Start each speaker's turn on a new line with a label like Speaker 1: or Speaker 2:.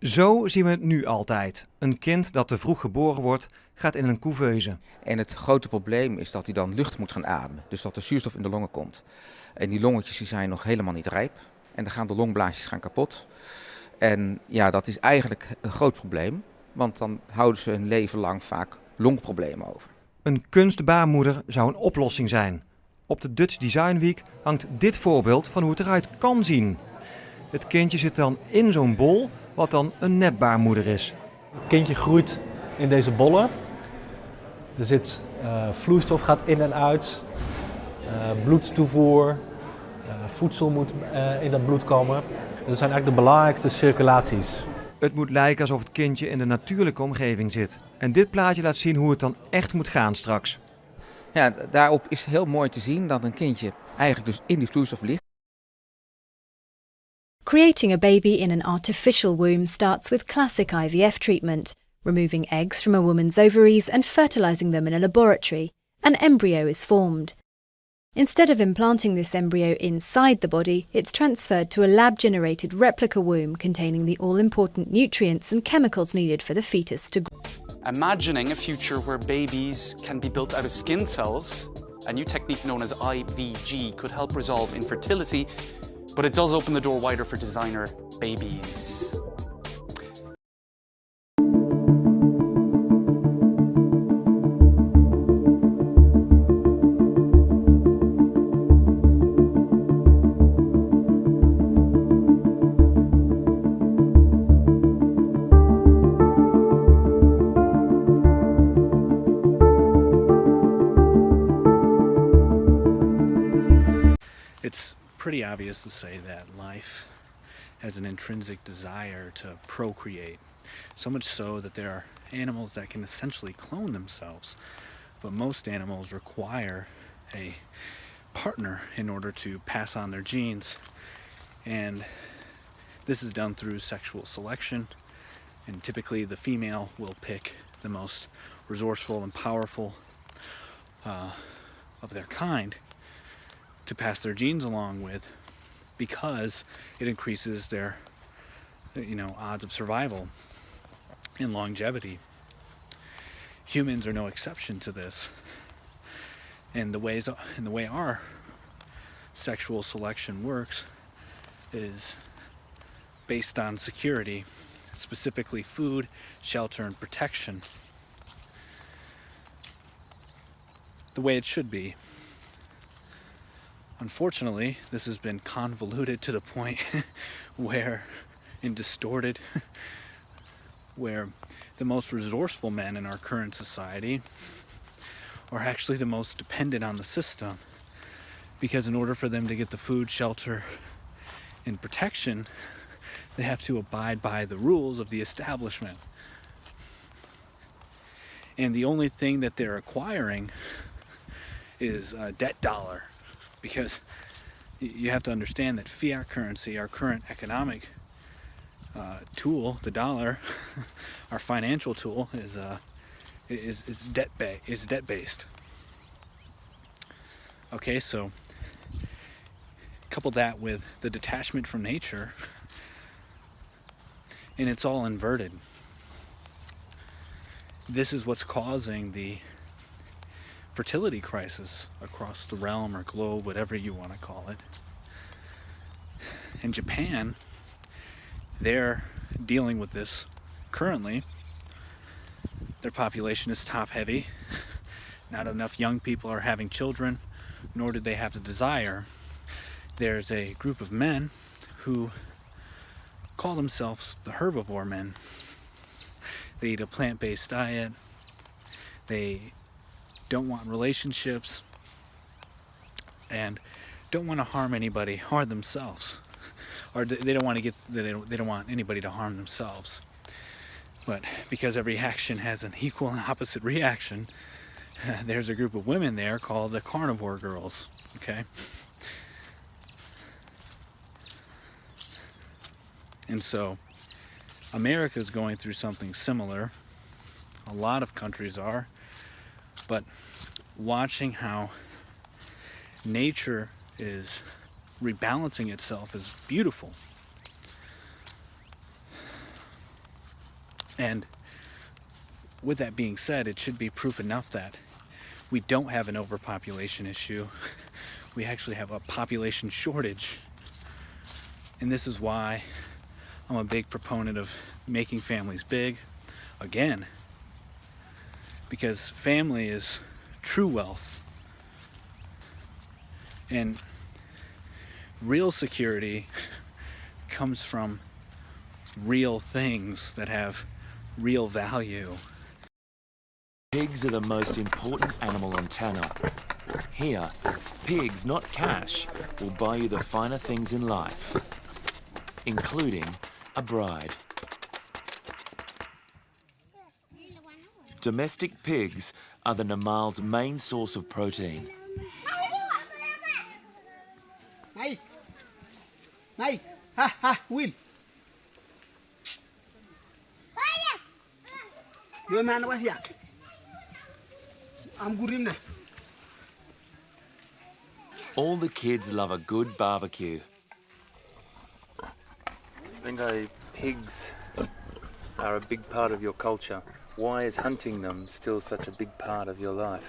Speaker 1: Zo zien we het nu altijd. Een kind dat te vroeg geboren wordt, gaat in een couveuse.
Speaker 2: En het grote probleem is dat hij dan lucht moet gaan ademen. Dus dat er zuurstof in de longen komt. En die longetjes die zijn nog helemaal niet rijp. En dan gaan de longblaasjes kapot. En ja, dat is eigenlijk een groot probleem. Want dan houden ze hun leven lang vaak longproblemen over.
Speaker 1: Een kunstbaarmoeder zou een oplossing zijn. Op de Dutch Design Week hangt dit voorbeeld van hoe het eruit kan zien. Het kindje zit dan in zo'n bol, wat dan een nepbaarmoeder is.
Speaker 3: Het kindje groeit in deze bollen. Er zit vloeistof gaat in en uit, bloedtoevoer, voedsel moet in dat bloed komen. Dat zijn eigenlijk de belangrijkste circulaties.
Speaker 1: Het moet lijken alsof het kindje in de natuurlijke omgeving zit. En dit plaatje laat zien hoe het dan echt moet gaan straks.
Speaker 2: Ja, daarop is heel mooi te zien dat een kindje eigenlijk dus in die vloeistof ligt.
Speaker 4: Creating a baby in an artificial womb starts with classic IVF treatment, removing eggs from a woman's ovaries and fertilizing them in a laboratory. An embryo is formed. Instead of implanting this embryo inside the body, it's transferred to a lab-generated replica womb containing the all-important nutrients and chemicals needed for the fetus to grow.
Speaker 5: Imagining a future where babies can be built out of skin cells, a new technique known as IVG could help resolve infertility, but it does open the door wider for designer babies.
Speaker 6: It's pretty obvious to say that life has an intrinsic desire to procreate. So much so that there are animals that can essentially clone themselves. But most animals require a partner in order to pass on their genes. And this is done through sexual selection. And typically the female will pick the most resourceful and powerful of their kind to pass their genes along with, because it increases their odds of survival and longevity. Humans are no exception to this, and the way our sexual selection works is based on security, specifically food, shelter, and protection, the way it should be. Unfortunately, this has been convoluted to the point and distorted, where the most resourceful men in our current society are actually the most dependent on the system, because in order for them to get the food, shelter, and protection, they have to abide by the rules of the establishment. And the only thing that they're acquiring is a debt dollar. Because you have to understand that fiat currency, our current economic tool, the dollar, our financial tool, is debt based. Okay, so couple that with the detachment from nature, and it's all inverted. This is what's causing the fertility crisis across the realm or globe, whatever you want to call it. In Japan, they're dealing with this currently. Their population is top heavy. Not enough young people are having children, nor do they have the desire. There's a group of men who call themselves the herbivore men. They eat a plant-based diet. They don't want relationships and don't want to harm anybody or themselves, or they don't want anybody to harm themselves. But because every action has an equal and opposite reaction, there's a group of women there called the carnivore girls. Okay, and so America is going through something similar. A lot of countries are. But watching how nature is rebalancing itself is beautiful. And with that being said, it should be proof enough that we don't have an overpopulation issue. We actually have a population shortage. And this is why I'm a big proponent of making families big, again, because family is true wealth. And real security comes from real things that have real value.
Speaker 7: Pigs are the most important animal on Tanna. Here, pigs, not cash, will buy you the finer things in life, including a bride. Domestic pigs are the Namal's main source of protein.
Speaker 8: Will. Your man was here. I'm good in there.
Speaker 7: All the kids love a good barbecue.
Speaker 9: Bingo, pigs are a big part of your culture. Why is hunting them still such a big part of your life?